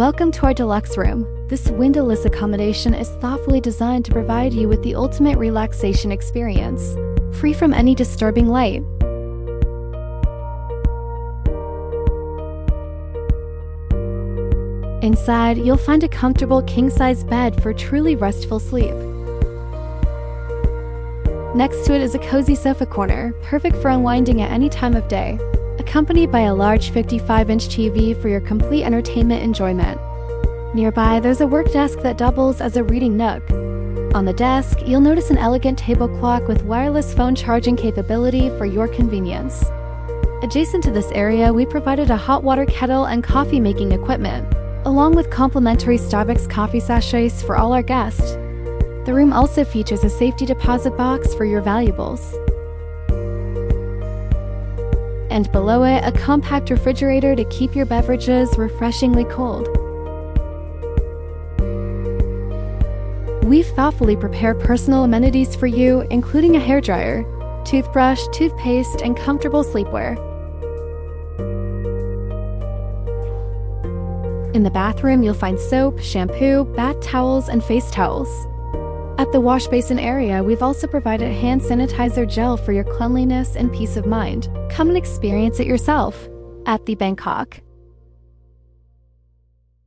Welcome to our deluxe room. This windowless accommodation is thoughtfully designed to provide you with the ultimate relaxation experience, free from any disturbing light. Inside, you'll find a comfortable king-size bed for truly restful sleep. Next to it is a cozy sofa corner, perfect for unwinding at any time of day, accompanied by a large 55-inch TV for your complete entertainment enjoyment. Nearby, there's a work desk that doubles as a reading nook. On the desk, you'll notice an elegant table clock with wireless phone charging capability for your convenience. Adjacent to this area, we provided a hot water kettle and coffee-making equipment, along with complimentary Starbucks coffee sachets for all our guests. The room also features a safety deposit box for your valuables. And below it, a compact refrigerator to keep your beverages refreshingly cold. We've thoughtfully prepared personal amenities for you, including a hairdryer, toothbrush, toothpaste, and comfortable sleepwear. In the bathroom, you'll find soap, shampoo, bath towels, and face towels. At the wash basin area, we've also provided hand sanitizer gel for your cleanliness and peace of mind. Come and experience it yourself at the Bangkok.